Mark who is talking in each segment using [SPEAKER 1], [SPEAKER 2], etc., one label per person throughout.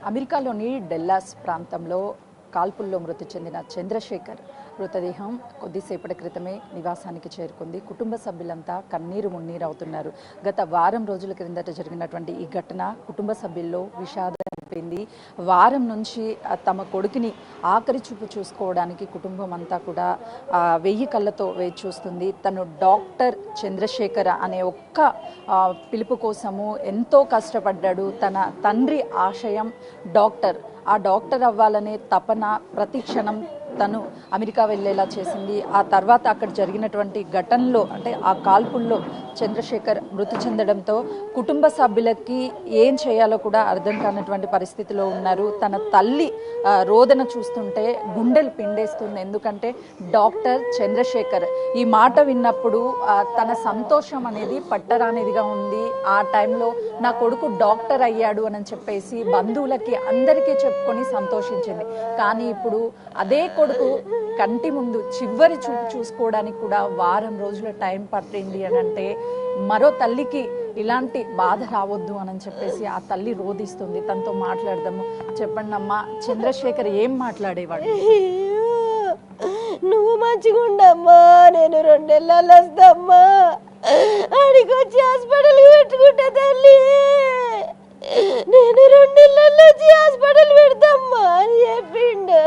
[SPEAKER 1] అమెరికాలోని డెల్లాస్ ప్రాంతంలో కాల్పుల్లో మృతి చెందిన చంద్రశేఖర్ మృతదేహం కొద్దిసేపటి క్రితమే నివాసానికి చేరుకుంది. కుటుంబ సభ్యులంతా కన్నీరు మున్నీరు అవుతున్నారు. గత వారం రోజుల క్రిందట జరిగినటువంటి ఈ ఘటన కుటుంబ సభ్యుల్లో విషాదం నింపింది. వారం నుంచి తమ కొడుకుని ఆఖరి చూపు చూసుకోవడానికి కుటుంబం అంతా కూడా 1000 కళ్ళతో వేచి చూస్తుంది. తను డాక్టర్ చంద్రశేఖర్ అనే ఒక్క పిలుపు కోసము ఎంతో కష్టపడ్డాడు. తన తండ్రి ఆశయం డాక్టర్. ఆ డాక్టర్ అవ్వాలనే తపన ప్రతి క్షణం తను అమెరికా వెళ్ళేలా చేసింది. ఆ తర్వాత అక్కడ జరిగినటువంటి ఘటనలో అంటే ఆ కాల్పుల్లో చంద్రశేఖర్ మృతి చెందడంతో కుటుంబ సభ్యులకి ఏం చేయాలో కూడా అర్థం కానటువంటి పరిస్థితిలో ఉన్నారు. తన తల్లి రోదన చూస్తుంటే గుండెలు పిండేస్తుంది. ఎందుకంటే డాక్టర్ చంద్రశేఖర్ ఈ మాట విన్నప్పుడు తన సంతోషం అనేది పట్టరానిదిగా ఉంది. ఆ టైంలో నా కొడుకు డాక్టర్ అయ్యాడు అని చెప్పేసి బంధువులకి అందరికీ చెప్పుకొని సంతోషించింది. కానీ ఇప్పుడు అదే కొడుకు కంటి ముందు చివరి చూపు చూసుకోవడానికి కూడా వారం రోజుల టైం పట్టింది అని అంటే మరో తల్లికి ఇలాంటి బాధ రావద్దు అని చెప్పేసి ఆ తల్లి రోధిస్తుంది. తనతో మాట్లాడదాము. చెప్పండి అమ్మా, చంద్రశేఖర్ ఏం మాట్లాడేవాడు?
[SPEAKER 2] నువ్వు మంచిగా ఉండమ్మా, నేను 2 నెలలు వస్తామ్మా, ఆడికి వచ్చి హాస్పిటల్ పెట్టుకుంటా తల్లి, నేను 2 నెలల్లో వచ్చి హాస్పిటల్ పెడతామ్మా అని చెప్పిండు.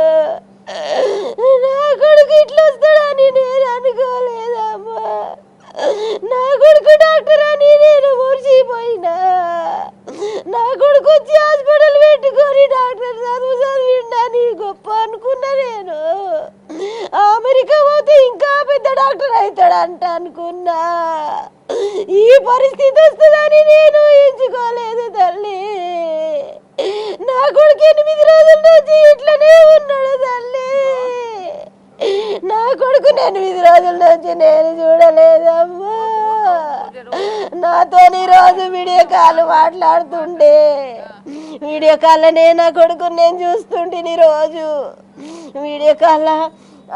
[SPEAKER 2] నా కొడుకు ఇట్లా వస్తాడని నేను అనుకోలేదమ్మా. నా కొడుకు డాక్టర్ అని నేను మురిసిపోయినా. నా కొడుకు వచ్చి హాస్పిటల్ పెట్టుకొని డాక్టర్ చదివిండని గొప్ప అనుకున్నా. నేను అమెరికా పోతే ఇంకా పెద్ద డాక్టర్ అవుతాడంట అనుకున్నా. ఈ పరిస్థితి వస్తుందని నేను ఊహించుకోలేదు తల్లి. నా కొడుకు 8 రోజుల నుంచి ఇట్లనే ఉన్నాడు తల్లి. నా కొడుకు 8 రోజుల నుంచి నేను చూడలేదమ్మా. నాతోని రోజు వీడియో కాల్ మాట్లాడుతుండే. వీడియో కాల్లోనే నా కొడుకుని నేను చూస్తుంటే రోజు వీడియో కాల్,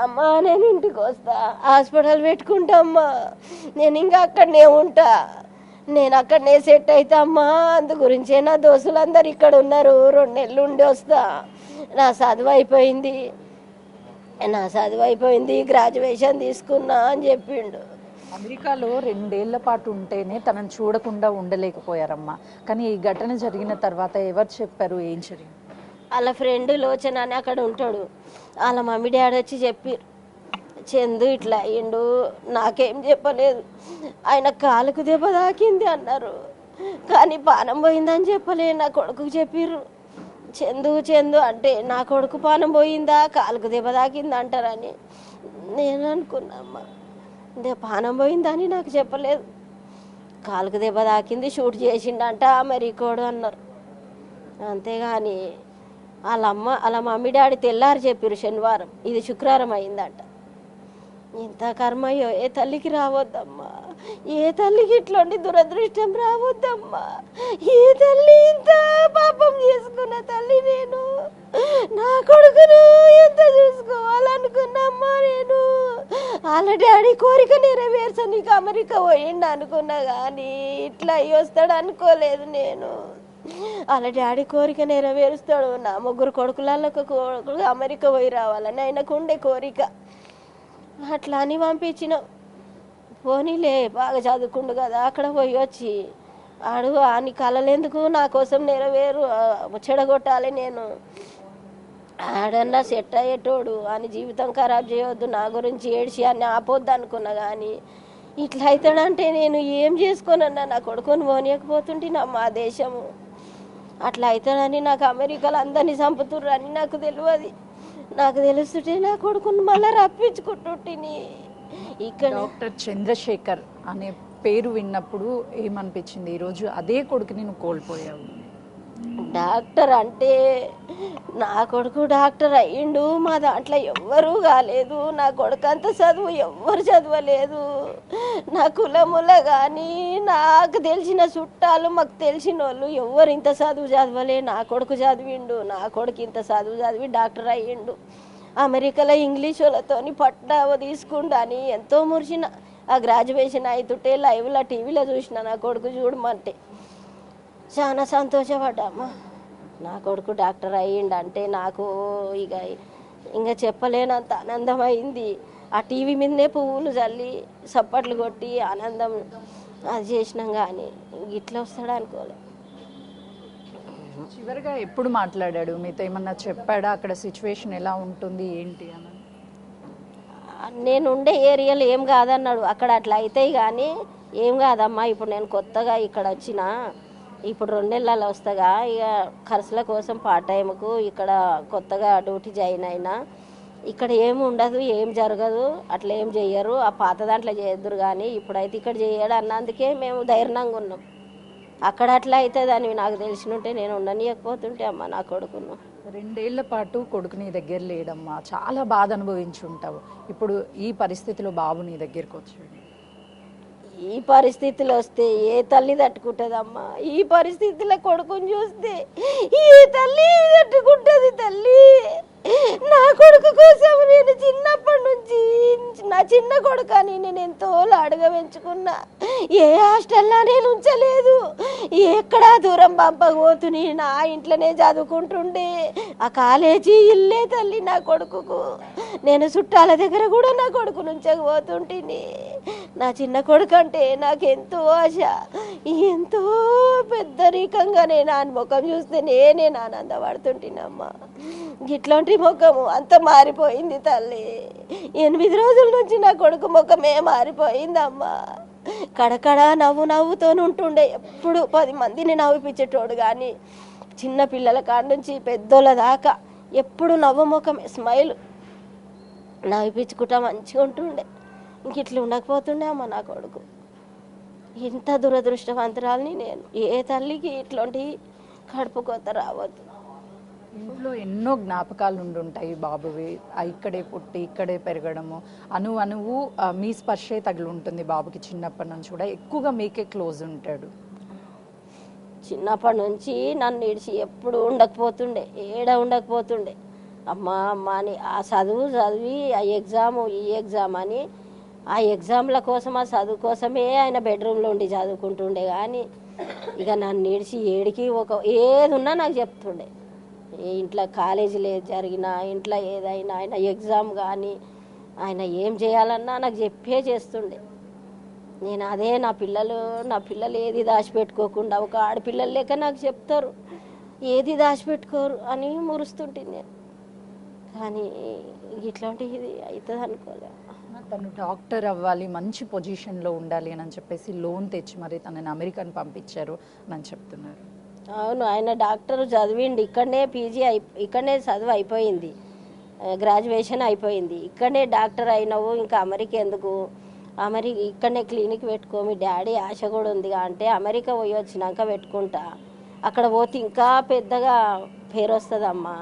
[SPEAKER 2] అమ్మా నేను ఇంటికి వస్తా, హాస్పిటల్ పెట్టుకుంటామ్మా, నేను ఇంకా అక్కడనే ఉంటా, నేను అక్కడనే సెట్ అవుతామ్మా, అందు గురించే నా దోస్తులందరూ ఇక్కడ ఉన్నారు, 2 నెలలు ఉండి వస్తా, నా చదువు అయిపోయింది, గ్రాడ్యుయేషన్ తీసుకున్నా అని చెప్పిండు.
[SPEAKER 1] అమెరికాలో 2 ఏళ్ల పాటు ఉంటేనే తనను చూడకుండా ఉండలేకపోయారమ్మా. కానీ ఈ ఘటన జరిగిన తర్వాత ఎవరు చెప్పారు, ఏం జరిగింది?
[SPEAKER 2] వాళ్ళ ఫ్రెండ్ లోచన అని అక్కడ ఉంటాడు, వాళ్ళ మమ్మీ డాడీ వచ్చి చెప్పారు, చందు ఇట్లా అయ్యిండు, నాకేం చెప్పలేదు, ఆయన కాలుకు దెబ్బ తాకింది అన్నారు, కానీ పానం పోయిందని చెప్పలే. నా కొడుకుకు చెప్పిర్రు, చందు అంటే నా కొడుకు పానం పోయిందా కాలుకు దెబ్బ తాకింది అంటారని నేను అనుకున్నామ్మా. పానం పోయిందని నాకు చెప్పలేదు. కాలుకు దెబ్బ తాకింది, షూట్ చేసిండంట అమెరికోడు అన్నారు. అంతేగాని వాళ్ళ మమ్మీ డాడీ తెల్లారి చెప్పారు శనివారం, ఇది శుక్రవారం అయిందంట. ఇంత కర్మయ్యో ఏ తల్లికి రావద్దమ్మా, ఏ తల్లికి ఇట్లాంటి దురదృష్టం రావద్దమ్మా. ఏ తల్లి ఇంత పాపం చేసుకున్న తల్లి నేను. నా కొడుకును ఎంత చూసుకోవాలనుకున్నామ్మా నేను. వాళ్ళ డాడీ కోరిక నెరవేర్చ నీకు అమెరికా పోయిండు అనుకున్నా, కానీ ఇట్లా అయ్యి వస్తాడు అనుకోలేదు నేను. వాళ్ళ డాడీ కోరిక నెరవేరుస్తాడు. నా 3 కొడుకులలో ఒక కొడుకు అమెరికా పోయి రావాలని ఆయనకు ఉండే కోరిక. అట్లా అని పంపించిన. పోనీలే బాగా చదువుకుండు కదా, అక్కడ పోయి వచ్చి ఆడు అని కలలేందుకు, నా కోసం నెరవేరు చెడగొట్టాలి నేను, ఆడన్నా సెట్ అయ్యేటోడు అని జీవితం ఖరాబ్ చేయొద్దు, నా గురించి ఏడ్చి అని ఆపొద్దు అనుకున్నా. కానీ ఇట్లా అవుతాడంటే నేను ఏం చేసుకోనన్నా. నా కొడుకుని పోనీయకపోతుంటే మా దేశము అట్లా అవుతాడని, నాకు అమెరికాలో అందరినీ చంపుతుర్రు అని నాకు తెలియదు. నాకు తెలుస్తుంటే నా కొడుకుని మళ్ళీ రప్పించుకుంటుంటిని. ఇక్కడ
[SPEAKER 1] డాక్టర్ చంద్రశేఖర్ అనే పేరు విన్నప్పుడు ఏమనిపించింది? ఈరోజు అదే కొడుకుని నువ్వు కోల్పోయావు.
[SPEAKER 2] డాక్టర్ అంటే నా కొడుకు డాక్టర్ అయ్యిండు, మా దాంట్లో ఎవ్వరూ కాలేదు. నా కొడుకు అంత చదువు ఎవ్వరు చదవలేదు. నా కులముల కానీ నాకు తెలిసిన చుట్టాలు మాకు తెలిసిన వాళ్ళు ఎవ్వరు ఇంత చదువు చదవలే. నా కొడుకు చదివిండు, నా కొడుకు ఇంత చదువు చదివి డాక్టర్ అయ్యిండు. అమెరికాలో ఇంగ్లీష్ వాళ్ళతోని పట్టా తీసుకుండు అని ఎంతో మురిసిన. ఆ గ్రాడ్యుయేషన్ అవుతుంటే లైవ్లో టీవీలో చూసిన నా కొడుకు చూడమంటే చాలా సంతోషపడ్డామ్మా. నా కొడుకు డాక్టర్ అయ్యిండంటే నాకు ఇక ఇంకా చెప్పలేనంత ఆనందం అయింది. ఆ టీవీ మీదనే పువ్వులు చల్లి చప్పట్లు కొట్టి ఆనందం అది చేసినాం, కానీ ఇట్లా వస్తాడు అనుకోలే.
[SPEAKER 1] చివరిగా ఎప్పుడు మాట్లాడాడు మీతో? ఏమన్నా చెప్పాడా? అక్కడ సిచ్యువేషన్ ఎలా ఉంటుంది ఏంటి అని?
[SPEAKER 2] నేను ఉండే ఏరియాలో ఏం కాదన్నాడు. అక్కడ అట్లా అవుతాయి కానీ ఏం కాదమ్మా, ఇప్పుడు నేను కొత్తగా ఇక్కడ వచ్చిన, ఇప్పుడు 2 నెలలు వస్తాగా, ఇక ఖర్చుల కోసం పార్ట్ టైంకు ఇక్కడ కొత్తగా డ్యూటీ జాయిన్ అయినా, ఇక్కడ ఏమి ఉండదు, ఏం జరగదు, అట్లా ఏం చెయ్యరు, ఆ పాత దాంట్లో చేద్దరు, కానీ ఇప్పుడైతే ఇక్కడ చేయడు అన్నందుకే మేము ధైర్యంగా ఉన్నాం. అక్కడ అట్లా అవుతుందని నాకు తెలిసినుంటే నేను ఉండనియకపోతుంటే అమ్మ నా కొడుకును.
[SPEAKER 1] 2 ఏళ్ల పాటు కొడుకు నీ దగ్గర లేడమ్మా, చాలా బాధ అనుభవించి ఉంటావు. ఇప్పుడు ఈ పరిస్థితిలో బాబు నీ దగ్గరికి వచ్చాడు.
[SPEAKER 2] ఈ పరిస్థితులు వస్తే ఏ తల్లి తట్టుకుంటుందమ్మా? ఈ పరిస్థితిలో కొడుకుని చూస్తే ఏ తల్లి తట్టుకుంటుంది? తల్లి, నా కొడుకు కోసం నేను చిన్నప్పటి నుంచి, నా చిన్న కొడుకని నేను ఎంతో లాడుగా పెంచుకున్నా. ఏ హాస్టల్లో నేను ఉంచలేదు, ఎక్కడా దూరం పంపకపోతుని నా ఇంట్లోనే చదువుకుంటుండే. ఆ కాలేజీ ఇల్లే తల్లి నా కొడుకుకు. నేను చుట్టాల దగ్గర కూడా నా కొడుకు నుంచకపోతుంటిని. నా చిన్న కొడుకు అంటే నాకెంతో ఆశ. ఎంతో పెద్దరికంగా నేను ఆయన ముఖం చూస్తే నేను ఆనందపడుతుంటినమ్మా. ఇట్లాంటి ముఖము అంత మారిపోయింది తల్లి. 8 రోజుల నుంచి నా కొడుకు ముఖమే మారిపోయిందమ్మా. కడకడ నవ్వుతో ఉంటుండే, ఎప్పుడు 10 మందిని నవ్విపించేటోడు, కానీ చిన్న పిల్లల కాడ నుంచి పెద్దోళ్ళ దాకా ఎప్పుడు నవ్వు ముఖమే, స్మైల్ నవ్విపించుకుంటా మంచిగా ఉంటుండే. ఇంక ఇట్లా ఉండకపోతుండే అమ్మ నా కొడుకు. ఇంత దురదృష్టవంతురాలని నేను. ఏ తల్లికి ఇట్లాంటి కడుపు కొత్త రావద్దు.
[SPEAKER 1] ఇంట్లో ఎన్నో జ్ఞాపకాలు ఉండుంటాయి బాబువి. ఇక్కడే పుట్టి ఇక్కడే పెరగడము, అణువు మీ స్పర్శే తగిలి ఉంటుంది బాబుకి. చిన్నప్పటి నుంచి కూడా ఎక్కువగా మీకే క్లోజ్ ఉంటాడు.
[SPEAKER 2] చిన్నప్పటి నుంచి నన్ను ఇడిచి ఎప్పుడు ఉండకపోతుండే, ఉండకపోతుండే. అమ్మ అని ఆ చదివి ఆ ఎగ్జాము ఈ ఎగ్జామ్ అని, ఆ ఎగ్జామ్ల కోసం ఆ చదువు కోసమే ఆయన బెడ్రూమ్లో ఉండి చదువుకుంటుండే. కానీ ఇక నన్ను ఇడిచి ఏడికి ఏది ఉన్నా నాకు చెప్తుండే. ఇంట్లో కాలేజీలో జరిగినా, ఇంట్లో ఏదైనా, ఆయన ఎగ్జామ్ కానీ ఆయన ఏం చేయాలన్నా నాకు చెప్పే చేస్తుండే. నేను అదే నా పిల్లలు ఏది దాచిపెట్టుకోకుండా, ఒక ఆడపిల్లలు లేక నాకు చెప్తారు, ఏది దాచిపెట్టుకోరు అని మురుస్తుంటుంది నేను. కానీ ఇట్లాంటిది అవుతుంది అనుకోలే.
[SPEAKER 1] తను డాక్టర్ అవ్వాలి, మంచి పొజిషన్లో ఉండాలి అని చెప్పేసి లోన్ తెచ్చి మరి తనని అమెరికాని పంపించారు అని చెప్తున్నారు.
[SPEAKER 2] అవును, ఆయన డాక్టర్ చదివిండి, ఇక్కడనే పీజీ ఇక్కడనే చదువు అయిపోయింది, గ్రాడ్యుయేషన్ అయిపోయింది, ఇక్కడనే డాక్టర్ అయినావు, ఇంకా అమెరికా ఎందుకు, ఇక్కడనే క్లినిక్ పెట్టుకో, మీ డాడీ ఆశ కూడా ఉంది అంటే అమెరికా పోయి వచ్చినాక పెట్టుకుంటా, అక్కడ పోతే ఇంకా పెద్దగా పేరు వస్తుందమ్మా,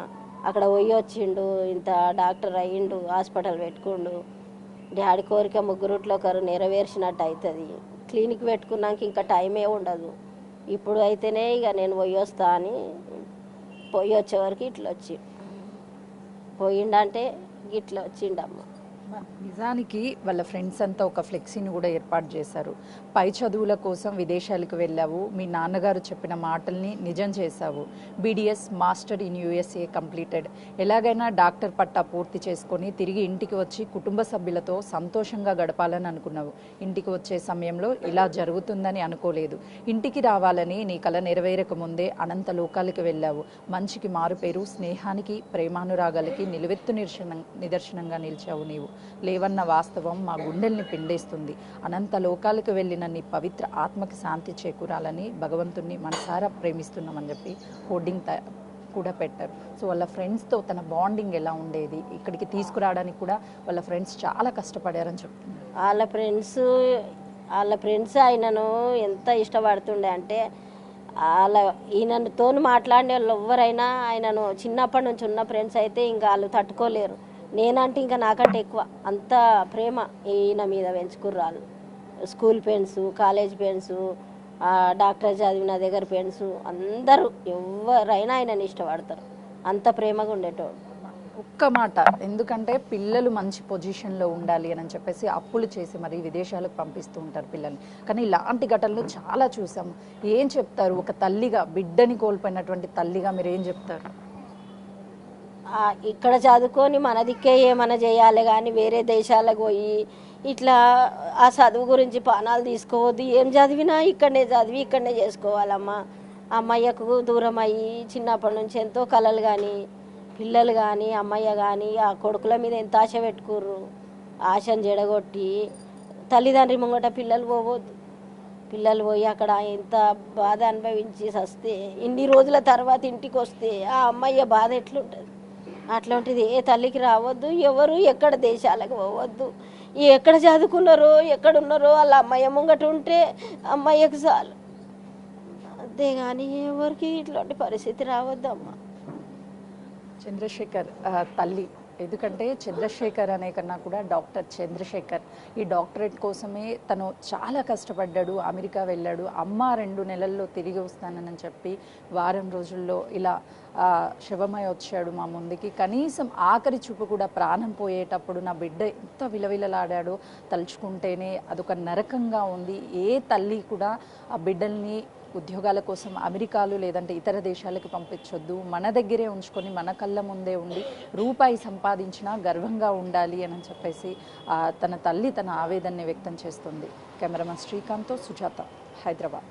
[SPEAKER 2] అక్కడ పోయి వచ్చిండు, ఇంత డాక్టర్ అయ్యిండు, హాస్పిటల్ పెట్టుకుండు, డాడీ కోరిక 3 నెరవేర్చినట్టు అవుతుంది, క్లినిక్ పెట్టుకున్నాక ఇంకా టైమే ఉండదు, ఇప్పుడు అయితేనే ఇక నేను పోయి వస్తా అని పోయి వచ్చే వరకు ఇట్లా పోయిండంటే ఇట్లా వచ్చిండమ్మ.
[SPEAKER 1] నిజానికి వాళ్ళ ఫ్రెండ్స్ అంతా ఒక ఫ్లెక్సీని కూడా ఏర్పాటు చేశారు. పై చదువుల కోసం విదేశాలకు వెళ్ళావు, మీ నాన్నగారు చెప్పిన మాటల్ని నిజం చేశావు, BDS master in USA completed, ఎలాగైనా డాక్టర్ పట్టా పూర్తి చేసుకొని తిరిగి ఇంటికి వచ్చి కుటుంబ సభ్యులతో సంతోషంగా గడపాలని అనుకున్నావు. ఇంటికి వచ్చే సమయంలో ఇలా జరుగుతుందని అనుకోలేదు. ఇంటికి రావాలని నీ కల నెరవేరక ముందే అనంత లోకాలకు వెళ్ళావు. మంచికి మారుపేరు, స్నేహానికి ప్రేమానురాగాలకి నిలువెత్తు నిదర్శనంగా నిలిచావు నీవు. లేవన్న వాస్తవం మా గుండెల్ని పిండేస్తుంది. అనంత లోకాలకు వెళ్ళిన నీ పవిత్ర ఆత్మకి శాంతి చేకూరాలని భగవంతుణ్ణి మనసారా ప్రేమిస్తున్నామని చెప్పి హోర్డింగ్ కూడా పెట్టారు. సో వాళ్ళ ఫ్రెండ్స్తో తన బాండింగ్ ఎలా ఉండేది, ఇక్కడికి తీసుకురావడానికి కూడా వాళ్ళ ఫ్రెండ్స్ చాలా కష్టపడారని చెప్తున్నారు.
[SPEAKER 2] వాళ్ళ ఫ్రెండ్స్ ఆయనను ఎంత ఇష్టపడుతుండే అంటే, ఈయనతో మాట్లాడే వాళ్ళు ఎవరైనా ఆయనను చిన్నప్పటి నుంచి ఉన్న ఫ్రెండ్స్ అయితే ఇంకా వాళ్ళు తట్టుకోలేరు. నేనంటే ఇంకా నాకంటే ఎక్కువ అంత ప్రేమ ఈయన మీద పెంచుకుర్రాళ్ళు. School friends, college friends, doctor చదివిన దగ్గర ఫ్రెండ్స్ అందరూ ఎవరైనా ఆయనని ఇష్టపడతారు, అంత ప్రేమగా ఉండేటోడు.
[SPEAKER 1] ఒక్క మాట, ఎందుకంటే పిల్లలు మంచి పొజిషన్లో ఉండాలి అని చెప్పేసి అప్పులు చేసి మరి విదేశాలకు పంపిస్తూ ఉంటారు పిల్లల్ని. కానీ ఇలాంటి ఘటనలు చాలా చూసాం. ఏం చెప్తారు ఒక తల్లిగా, బిడ్డని కోల్పోయినటువంటి తల్లిగా మీరు ఏం చెప్తారు?
[SPEAKER 2] ఇక్కడ చదువుకొని మన దిక్కే ఏమైనా చేయాలి కానీ వేరే దేశాలకు పోయి ఇట్లా ఆ చదువు గురించి పానాలు తీసుకోవద్దు. ఏం చదివినా ఇక్కడనే చదివి ఇక్కడనే చేసుకోవాలమ్మా. అమ్మయ్యకు దూరం అయ్యి చిన్నప్పటి నుంచి ఎంతో కలలు కానీ పిల్లలు కానీ అమ్మయ్య కానీ ఆ కొడుకుల మీద ఎంత ఆశ పెట్టుకుర్రు. ఆశను జడగొట్టి తల్లిదండ్రి ముంగట పిల్లలు పోవద్దు. పిల్లలు పోయి అక్కడ ఎంత బాధ అనుభవించి వస్తే ఇన్ని రోజుల తర్వాత ఇంటికి వస్తే ఆ అమ్మయ్య బాధ ఎట్లుంటుంది. అట్లాంటిది ఏ తల్లికి రావద్దు. ఎవరు ఎక్కడ దేశాలకు పోవద్దు. ఎక్కడ చదువుకున్నారో ఎక్కడున్నారో వాళ్ళ అమ్మయ్య ముంగట ఉంటే అమ్మయ్యకు చాలు. అంతేగాని ఎవరికి ఇట్లాంటి పరిస్థితి రావద్దమ్మా.
[SPEAKER 1] చంద్రశేఖర్ తల్లి, ఎందుకంటే చంద్రశేఖర్ అనే కన్నా కూడా డాక్టర్ చంద్రశేఖర్ ఈ డాక్టరేట్ కోసమే తను చాలా కష్టపడ్డాడు. అమెరికా వెళ్ళాడు. అమ్మ 2 నెలల్లో తిరిగి వస్తానని చెప్పి వారం రోజుల్లో ఇలా శవమై వచ్చాడు మా ముందుకి. కనీసం ఆఖరి చూపు కూడా ప్రాణం పోయేటప్పుడు నా బిడ్డ ఎంత విలవిలలాడాడో తలుచుకుంటేనే అదొక నరకంగా ఉంది. ఏ తల్లి కూడా ఆ బిడ్డల్ని ఉద్యోగాల కోసం అమెరికాలు లేదంటే ఇతర దేశాలకు పంపించొద్దు. మన దగ్గరే ఉంచుకొని మన కళ్ళ ముందే ఉండి రూపాయి సంపాదించినా గర్వంగా ఉండాలి అని చెప్పేసి తన తల్లి తన ఆవేదనని వ్యక్తం చేస్తుంది. కెమెరామన్ శ్రీకాంత్తో సుజాత, హైదరాబాద్.